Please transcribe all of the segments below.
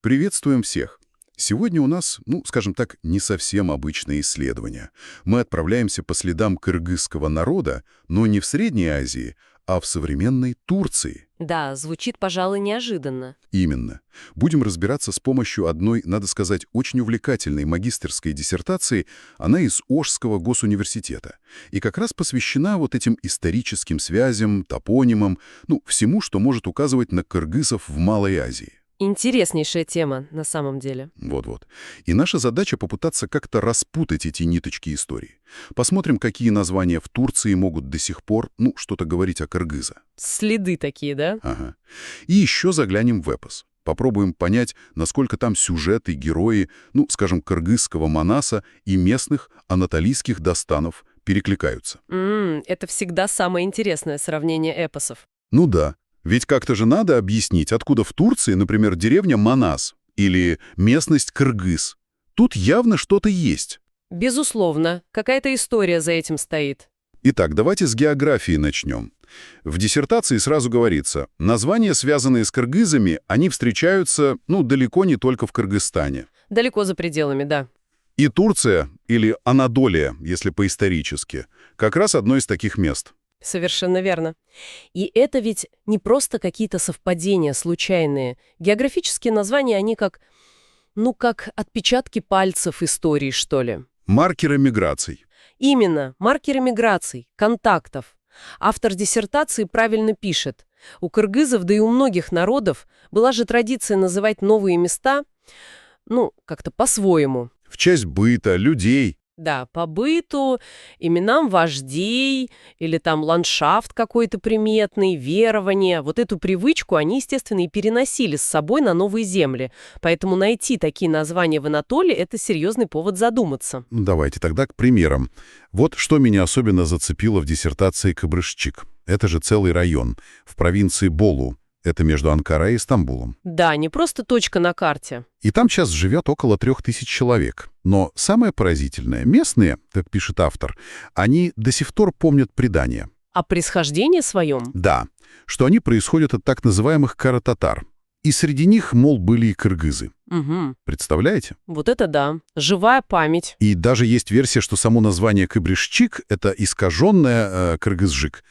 Приветствуем всех! Сегодня у нас, скажем так, не совсем обычное исследование. Мы отправляемся по следам кыргызского народа, но не в Средней Азии, а в современной Турции. Да, звучит, пожалуй, неожиданно. Именно. Будем разбираться с помощью одной, надо сказать, очень увлекательной магистерской диссертации. Она из Ошского госуниверситета. И как раз посвящена вот этим историческим связям, топонимам, всему, что может указывать на кыргызов в Малой Азии. Интереснейшая тема, на самом деле. Вот-вот. И наша задача попытаться как-то распутать эти ниточки истории. Посмотрим, какие названия в Турции могут до сих пор, что-то говорить о кыргыза. Следы такие, да? Ага. И еще заглянем в эпос. Попробуем понять, насколько там сюжеты, герои, скажем, кыргызского Манаса и местных анатолийских дастанов перекликаются. Это всегда самое интересное сравнение эпосов. Ну да. Ведь как-то же надо объяснить, откуда в Турции, например, деревня Манас или местность Кыргыз. Тут явно что-то есть. Безусловно, какая-то история за этим стоит. Итак, давайте с географии начнем. В диссертации сразу говорится, названия, связанные с кыргызами, они встречаются, далеко не только в Кыргызстане. Далеко за пределами, да. И Турция, или Анадолия, если по-исторически, как раз одно из таких мест. Совершенно верно. И это ведь не просто какие-то совпадения случайные. Географические названия, они как отпечатки пальцев истории, что ли. Маркеры миграций. Именно, маркеры миграций, контактов. Автор диссертации правильно пишет. У кыргызов, да и у многих народов была же традиция называть новые места, как-то по-своему. В честь быта, людей. Да, по быту, именам вождей, или там ландшафт какой-то приметный, верование. Вот эту привычку они, естественно, и переносили с собой на новые земли. Поэтому найти такие названия в Анатолии – это серьезный повод задуматься. Давайте тогда к примерам. Вот что меня особенно зацепило в диссертации Кыбрышчик. Это же целый район в провинции Болу. Это между Анкарой и Стамбулом. Да, не просто точка на карте. И там сейчас живет около 3000 человек. Но самое поразительное, местные, так пишет автор, они до сих пор помнят предания. О происхождении своем? Да, что они происходят от так называемых карататар. И среди них, мол, были и кыргызы. Угу. Представляете? Вот это да. Живая память. И даже есть версия, что само название Кыбрышчик — это искаженное кыргызжик.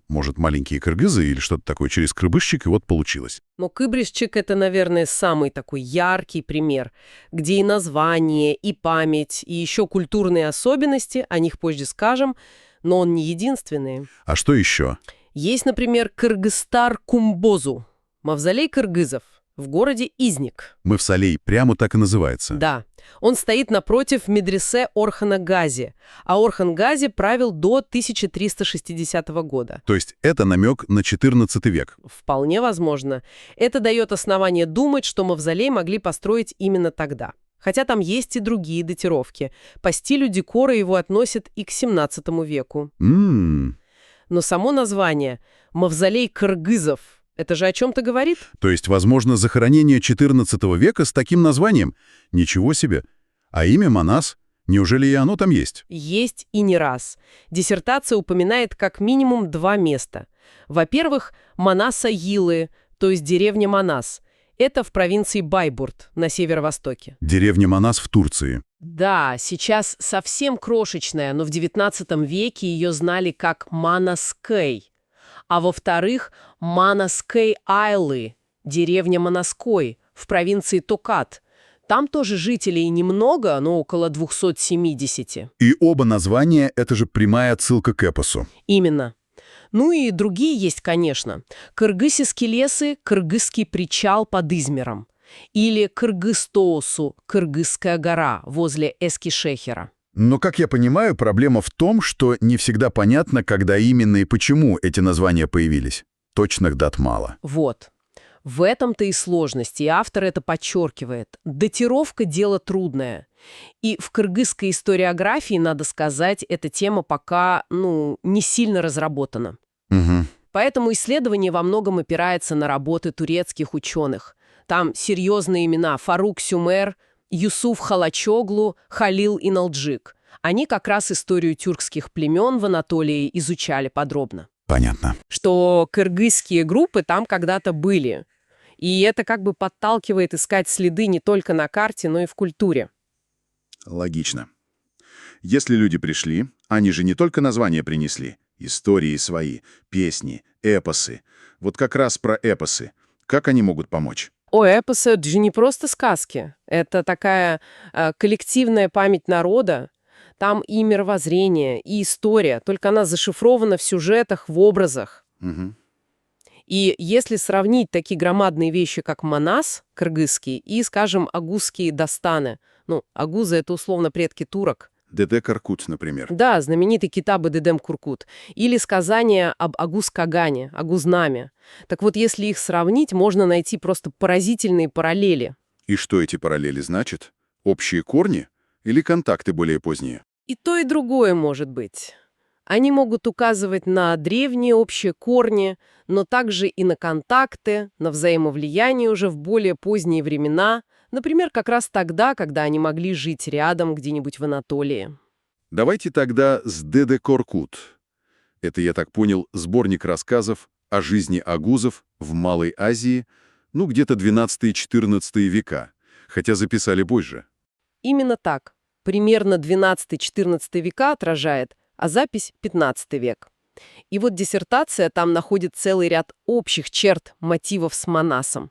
Может, маленькие кыргызы или что-то такое через Кыбрышчик, и вот получилось. Но Кыбрышчик — это, наверное, самый такой яркий пример, где и название, и память, и еще культурные особенности, о них позже скажем, но он не единственный. А что еще? Есть, например, Кыргызстар-Кумбозу, мавзолей кыргызов, в городе Изник. Мавзолей, прямо так и называется. Да. Он стоит напротив медресе Орхана Гази, а Орхан Гази правил до 1360 года. То есть это намек на 14 век? Вполне возможно. Это дает основание думать, что мавзолей могли построить именно тогда. Хотя там есть и другие датировки. По стилю декора его относят и к 17 веку. Но само название «Мавзолей кыргызов» — это же о чем-то говорит? То есть, возможно, захоронение 14 века с таким названием? Ничего себе! А имя Манас? Неужели и оно там есть? Есть и не раз. Диссертация упоминает как минимум 2 места. Во-первых, Манаса-Йилы, то есть деревня Манас. Это в провинции Байбурт, на северо-востоке. Деревня Манас в Турции. Да, сейчас совсем крошечная, но в XIX веке ее знали как Манаскей. А во-вторых, Манаскей-Айлы, деревня Манаской, в провинции Токат. Там тоже жителей немного, но около 270. И оба названия — это же прямая отсылка к эпосу. Именно. Ну и другие есть, конечно. Кыргызские лесы, Кыргызский причал под Измиром. Или Кыргыз-Тоосу, Кыргызская гора, возле Эскишехира. Но, как я понимаю, проблема в том, что не всегда понятно, когда именно и почему эти названия появились. Точных дат мало. Вот. В этом-то и сложность, и автор это подчеркивает. Датировка – дело трудное. И в кыргызской историографии, надо сказать, эта тема пока, не сильно разработана. Угу. Поэтому исследование во многом опирается на работы турецких ученых. Там серьезные имена: Фарук Сюмер, Юсуф Халачоглу, Халил Иналджик. Они как раз историю тюркских племен в Анатолии изучали подробно. Понятно. Что кыргызские группы там когда-то были. И это как бы подталкивает искать следы не только на карте, но и в культуре. Логично. Если люди пришли, они же не только названия принесли. Истории свои, песни, эпосы. Вот как раз про эпосы. Как они могут помочь? Эпосы — это же не просто сказки. Это такая коллективная память народа. Там и мировоззрение, и история, только она зашифрована в сюжетах, в образах. Мгм. И если сравнить такие громадные вещи, как Манас, кыргызский, и, скажем, агузские дастаны, агузы — это условно предки турок, ДД Коркут, например. да, знаменитый Китабы Дедем Куркут, или сказания об Агуз-Кагане, Агузнаме. Так вот, если их сравнить, можно найти просто поразительные параллели. И что эти параллели значат? Общие корни или контакты более поздние? И то, и другое может быть. Они могут указывать на древние общие корни, но также и на контакты, на взаимовлияние уже в более поздние времена, например, как раз тогда, когда они могли жить рядом где-нибудь в Анатолии. Давайте тогда с ДД Коркут. Это, я так понял, сборник рассказов о жизни агузов в Малой Азии, где-то 12-14 века, хотя записали позже. Именно так. Примерно 12-14 века отражает, а запись — 15 век. И вот диссертация там находит целый ряд общих черт мотивов с Манасом.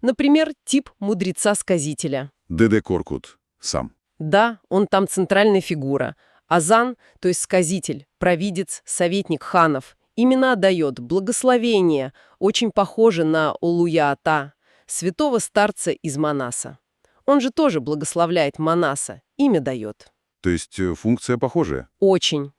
Например, тип мудреца-сказителя. ДД Коркут. Сам. Да, он там центральная фигура. Азан, то есть сказитель, провидец, советник ханов, именно дает благословение, очень похоже на Улуя-Ата, святого старца из Манаса. Он же тоже благословляет Манаса, имя дает. То есть функция похожая? Очень.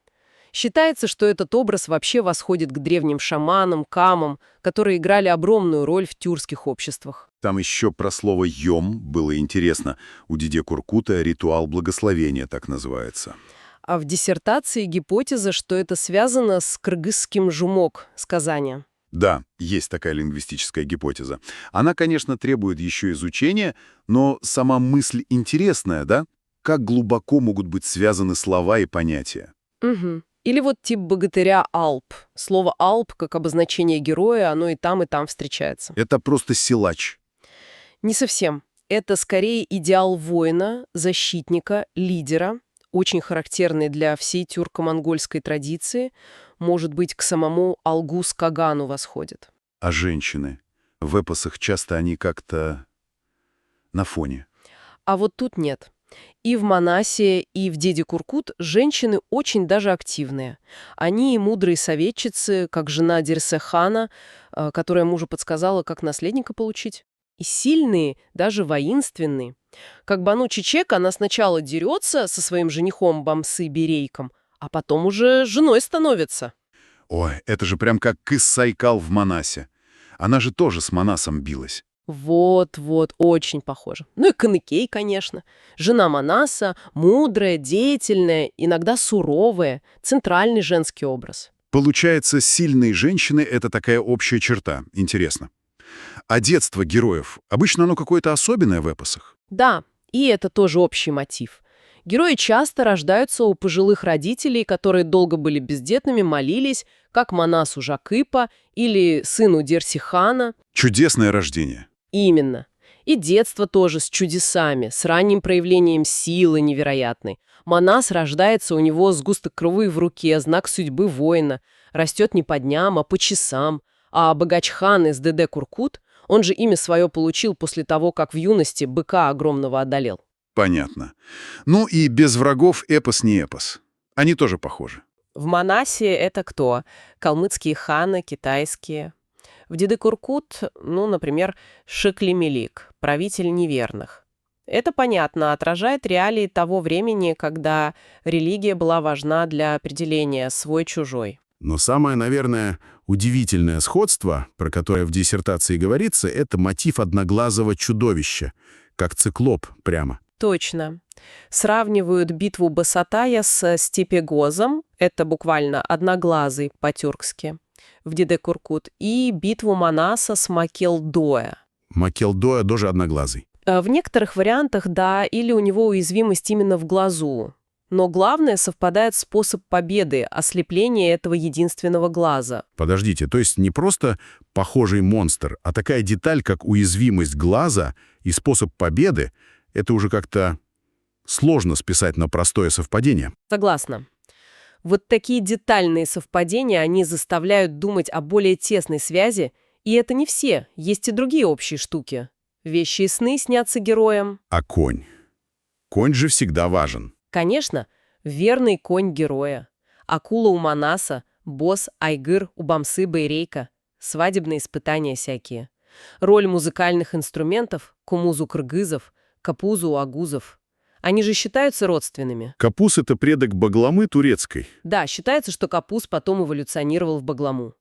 Считается, что этот образ вообще восходит к древним шаманам, камам, которые играли огромную роль в тюркских обществах. Там еще про слово «йом» было интересно. У Диде Куркута ритуал благословения так называется. А в диссертации гипотеза, что это связано с кыргызским жумок, сказания. Да, есть такая лингвистическая гипотеза. Она, конечно, требует еще изучения, но сама мысль интересная, да? Как глубоко могут быть связаны слова и понятия? Угу. Или вот тип богатыря Алп. Слово «алп» как обозначение героя, оно и там встречается. Это просто силач. Не совсем. Это скорее идеал воина, защитника, лидера, очень характерный для всей тюрко-монгольской традиции, может быть, к самому Алгуз-Кагану восходит. А женщины? В эпосах часто они как-то на фоне. А вот тут нет. И в Манасе, и в Деде Куркут женщины очень даже активные. Они и мудрые советчицы, как жена Дирсе-хана, которая мужу подсказала, как наследника получить. И сильные, даже воинственные. Как Бану Чичек, она сначала дерется со своим женихом Бамсы-Берейком, а потом уже женой становится. Ой, это же прям как Кыс-Сайкал в Манасе. Она же тоже с Манасом билась. Вот, очень похоже. Ну и Каныкей, конечно. Жена Манаса, мудрая, деятельная, иногда суровая, центральный женский образ. Получается, сильные женщины — это такая общая черта. Интересно. А детство героев, обычно оно какое-то особенное в эпосах? Да, и это тоже общий мотив. Герои часто рождаются у пожилых родителей, которые долго были бездетными, молились, как Манасу Жакыпа или сыну Дерсихана. Чудесное рождение. Именно. И детство тоже с чудесами, с ранним проявлением силы невероятной. Манас рождается у него сгусток крови в руке, знак судьбы воина. Растет не по дням, а по часам. А Багачхан из ДД Куркут, он же имя свое получил после того, как в юности быка огромного одолел. Понятно. Ну и без врагов эпос не эпос. Они тоже похожи. В Манасе это кто? Калмыцкие ханы, китайские. В Деде Куркут, например, Шиклимелик, правитель неверных. Это, понятно, отражает реалии того времени, когда религия была важна для определения свой-чужой. Но самое, наверное, удивительное сходство, про которое в диссертации говорится, это мотив одноглазого чудовища, как циклоп прямо. Точно. Сравнивают битву Басатая с Степегозом, это буквально одноглазый по-тюркски, в Деде Куркут, и битву Манаса с Макелдоя. Макелдоя тоже одноглазый. В некоторых вариантах, да, или у него уязвимость именно в глазу. Но главное, совпадает способ победы, ослепление этого единственного глаза. Подождите, то есть не просто похожий монстр, а такая деталь, как уязвимость глаза и способ победы, это уже как-то сложно списать на простое совпадение. Согласна. Вот такие детальные совпадения, они заставляют думать о более тесной связи, и это не все, есть и другие общие штуки. Вещи и сны снятся героям. А конь? Конь же всегда важен. Конечно, верный конь героя. Акула у Манаса, босс Айгыр у Бамсы Байрейка. Свадебные испытания всякие. Роль музыкальных инструментов, кумузу кыргызов, капузу у агузов. Они же считаются родственными. Капуз — это предок багламы турецкой. Да, считается, что капуз потом эволюционировал в багламу.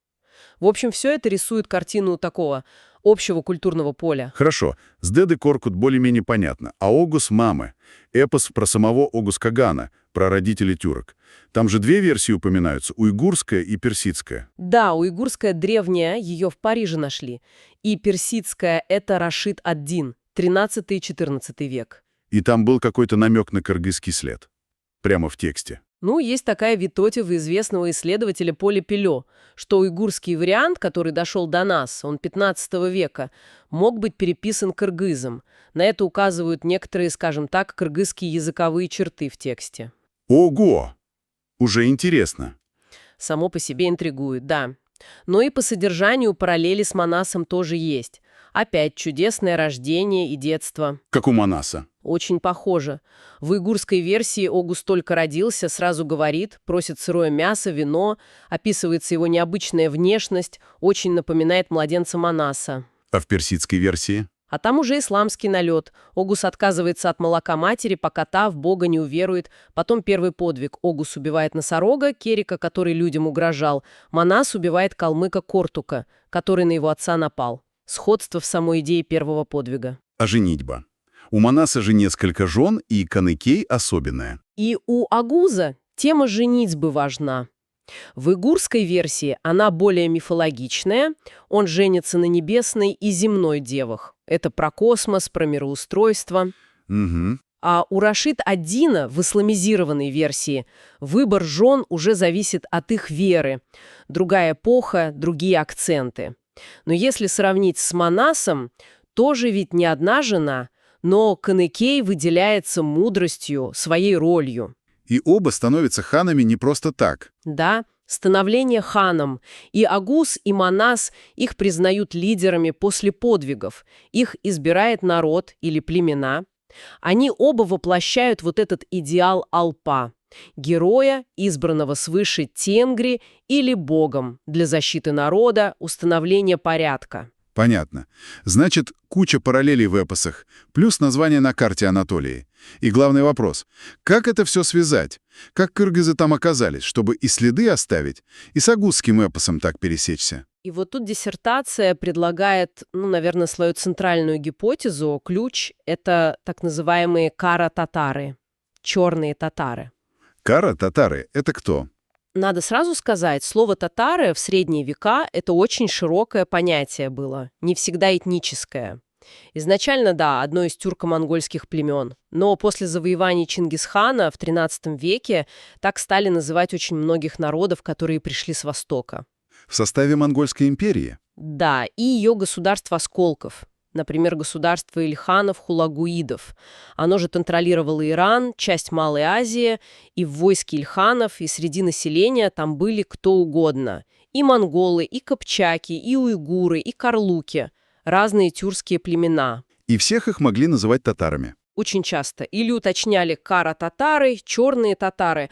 В общем, все это рисует картину такого общего культурного поля. Хорошо, с Деды Коркут более-менее понятно. А Огус Мамы — эпос про самого Огус Кагана, про родителей тюрок. Там же две версии упоминаются — уйгурская и персидская. Да, уйгурская древняя, ее в Париже нашли. И персидская — это Рашид ад-Дин, 13 и 14 век. И там был какой-то намек на кыргызский след. Прямо в тексте. Ну, есть такая витотива известного исследователя Поля Пелё, что уйгурский вариант, который дошел до нас, он 15 века, мог быть переписан кыргызом. На это указывают некоторые, скажем так, кыргызские языковые черты в тексте. Ого! Уже интересно. Само по себе интригует, да. Но и по содержанию параллели с Манасом тоже есть. Опять чудесное рождение и детство. Как у Манаса. Очень похоже. В уйгурской версии Огус только родился, сразу говорит, просит сырое мясо, вино, описывается его необычная внешность, очень напоминает младенца Манаса. А в персидской версии? А там уже исламский налет. Огус отказывается от молока матери, пока та в Бога не уверует. Потом первый подвиг. Огус убивает носорога, Керика, который людям угрожал. Манас убивает калмыка Кортука, который на его отца напал. Сходство в самой идее первого подвига. А женитьба? У Манаса же несколько жен, и Каныкей особенная. И у Агуза тема женитьбы важна. В уйгурской версии она более мифологичная, он женится на небесной и земной девах. Это про космос, про мироустройство. Угу. А у Рашид ад-Дина в исламизированной версии выбор жен уже зависит от их веры. Другая эпоха, другие акценты. Но если сравнить с Манасом, тоже ведь не одна жена, но Каныкей выделяется мудростью, своей ролью. И оба становятся ханами не просто так. Да, становление ханом. И Агус, и Манас их признают лидерами после подвигов. Их избирает народ или племена. Они оба воплощают вот этот идеал Алпа. Героя, избранного свыше Тенгри или богом для защиты народа, установления порядка. Понятно. Значит, куча параллелей в эпосах, плюс название на карте Анатолии. И главный вопрос — как это все связать? Как кыргызы там оказались, чтобы и следы оставить, и с агузским эпосом так пересечься? И вот тут диссертация предлагает, наверное, свою центральную гипотезу. Ключ — это так называемые кара-татары, черные татары. Кара-татары — это кто? Надо сразу сказать, слово «татары» в средние века — это очень широкое понятие было, не всегда этническое. Изначально, да, одно из тюрко-монгольских племен. Но после завоеваний Чингисхана в XIII веке так стали называть очень многих народов, которые пришли с Востока. В составе Монгольской империи? Да, и ее государств-осколков. Например, государство ильханов-хулагуидов. Оно же контролировало Иран, часть Малой Азии, и в войске ильханов, и среди населения там были кто угодно. И монголы, и кыпчаки, и уйгуры, и карлуки. Разные тюркские племена. И всех их могли называть татарами. Очень часто. Или уточняли кара-татары, черные татары.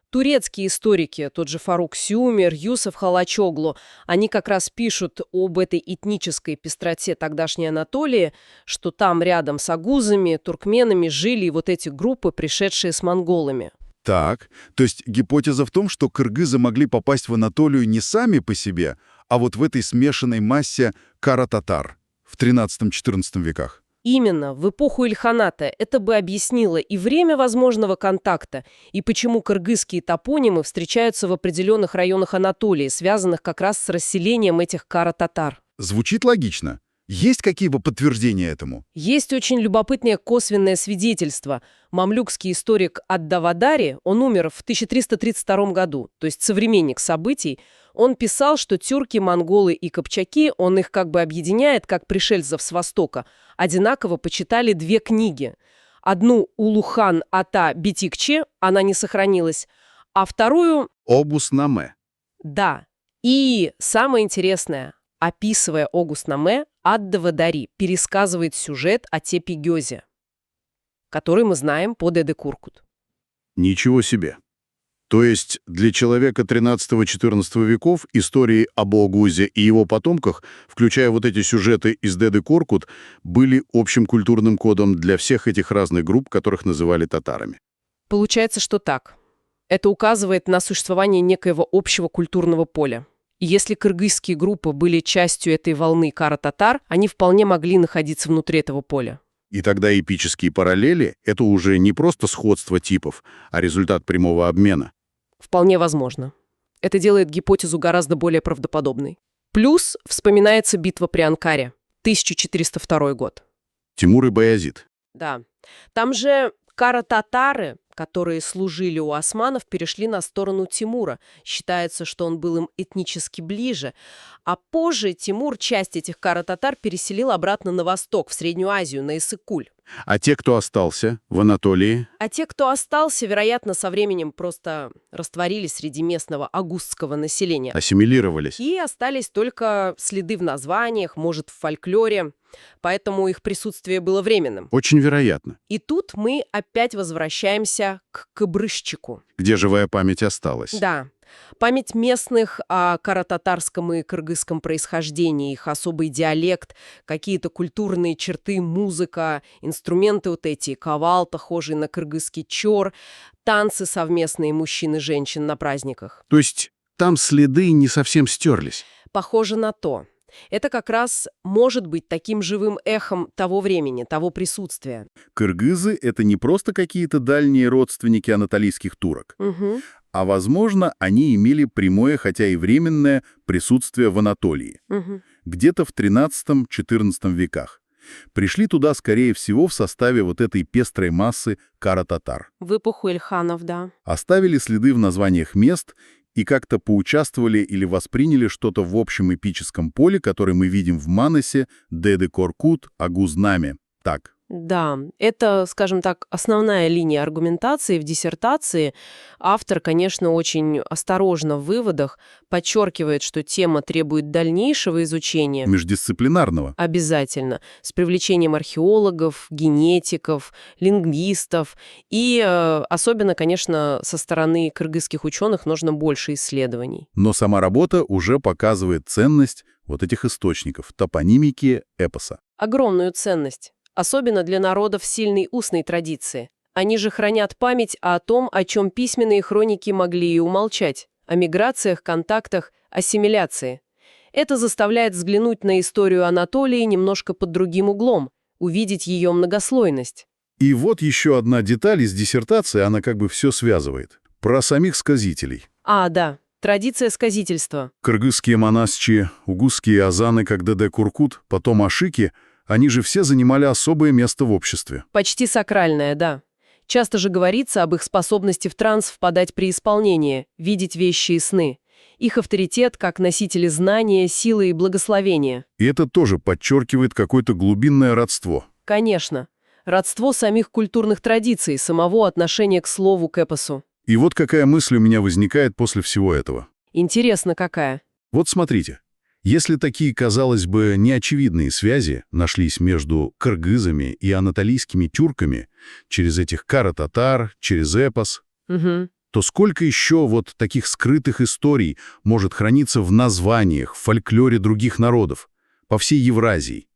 Турецкие историки, тот же Фарук Сюмер, Юсеф Халачоглу, они как раз пишут об этой этнической пестроте тогдашней Анатолии, что там рядом с агузами, туркменами жили и вот эти группы, пришедшие с монголами. Так, то есть гипотеза в том, что кыргызы могли попасть в Анатолию не сами по себе, а вот в этой смешанной массе кара-татар в XIII-XIV веках. Именно, в эпоху Ильханата это бы объяснило и время возможного контакта, и почему кыргызские топонимы встречаются в определенных районах Анатолии, связанных как раз с расселением этих кара-татар. Звучит логично. Есть какие-то подтверждения этому? Есть очень любопытное косвенное свидетельство. Мамлюкский историк Ад-Давадари, он умер в 1332 году, то есть современник событий. Он писал, что тюрки, монголы и кыпчаки, он их как бы объединяет, как пришельцев с Востока, одинаково почитали две книги. Одну Улухан Ата Битикче, она не сохранилась, а вторую... Обуснаме. Да. И самое интересное, описывая Огуснаме, Ад-Давадари пересказывает сюжет о Тепи-Гёзе, который мы знаем по Деде Куркут. Ничего себе. То есть для человека 13-14 веков истории об Огузе и его потомках, включая вот эти сюжеты из Деды Коркут, были общим культурным кодом для всех этих разных групп, которых называли татарами. Получается, что так. Это указывает на существование некоего общего культурного поля. И если кыргызские группы были частью этой волны кара-татар, они вполне могли находиться внутри этого поля. И тогда эпические параллели — это уже не просто сходство типов, а результат прямого обмена. Вполне возможно. Это делает гипотезу гораздо более правдоподобной. Плюс вспоминается битва при Анкаре, 1402 год. Тимур и Баязид. Да. Там же кара-татары, которые служили у османов, перешли на сторону Тимура. Считается, что он был им этнически ближе. А позже Тимур часть этих кара-татар переселил обратно на восток, в Среднюю Азию, на Иссык-Куль. А те, кто остался в Анатолии? А те, кто остался, вероятно, со временем просто растворились среди местного агустского населения. Ассимилировались. И остались только следы в названиях, может, в фольклоре. Поэтому их присутствие было временным. Очень вероятно. И тут мы опять возвращаемся к Кыбрышчику. Где живая память осталась. Да. Память местных о карататарском и кыргызском происхождении, их особый диалект, какие-то культурные черты, музыка, инструменты вот эти, кавал, похожий на кыргызский чор, танцы совместные мужчин и женщин на праздниках. То есть там следы не совсем стерлись. Похоже на то. Это как раз может быть таким живым эхом того времени, того присутствия. Кыргызы — это не просто какие-то дальние родственники анатолийских турок, Угу. а, возможно, они имели прямое, хотя и временное, присутствие в Анатолии, Угу. где-то в XIII-XIV веках. Пришли туда, скорее всего, в составе вот этой пестрой массы кара-татар. В эпоху Ильханов, да. Оставили следы в названиях мест и как-то поучаствовали или восприняли что-то в общем эпическом поле, которое мы видим в Манасе, Деде Коркут, Агузнаме. Так. Да, это, скажем так, основная линия аргументации в диссертации. Автор, конечно, очень осторожно в выводах подчеркивает, что тема требует дальнейшего изучения. Междисциплинарного. Обязательно. С привлечением археологов, генетиков, лингвистов. И особенно, конечно, со стороны кыргызских ученых нужно больше исследований. Но сама работа уже показывает ценность вот этих источников, топонимики, эпоса. Огромную ценность. Особенно для народов сильной устной традиции. Они же хранят память о том, о чем письменные хроники могли и умолчать. О миграциях, контактах, ассимиляции. Это заставляет взглянуть на историю Анатолии немножко под другим углом, увидеть ее многослойность. И вот еще одна деталь из диссертации, она как бы все связывает. Про самих сказителей. А, да, традиция сказительства. Кыргызские монасчи, угузские азаны, как Деде Куркут, потом ашики, они же все занимали особое место в обществе. Почти сакральная, да. Часто же говорится об их способности в транс впадать при исполнении, видеть вещи и сны. Их авторитет как носители знания, силы и благословения. И это тоже подчеркивает какое-то глубинное родство. Конечно. Родство самих культурных традиций, самого отношения к слову, к эпосу. И вот какая мысль у меня возникает после всего этого. Интересно, какая. Вот смотрите. Если такие, казалось бы, неочевидные связи нашлись между кыргызами и анатолийскими тюрками через этих кара-татар, через эпос, Угу. то сколько еще вот таких скрытых историй может храниться в названиях, в фольклоре других народов, по всей Евразии?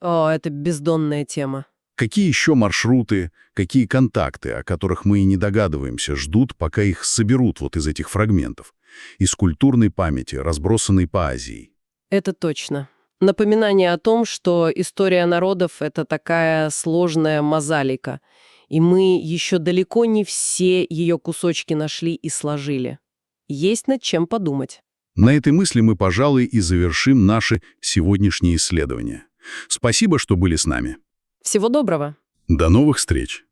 О, это бездонная тема. Какие еще маршруты, какие контакты, о которых мы и не догадываемся, ждут, пока их соберут вот из этих фрагментов, из культурной памяти, разбросанной по Азии? Это точно. Напоминание о том, что история народов — это такая сложная мозаика, и мы еще далеко не все ее кусочки нашли и сложили. Есть над чем подумать. На этой мысли мы, пожалуй, и завершим наше сегодняшнее исследование. Спасибо, что были с нами. Всего доброго. До новых встреч!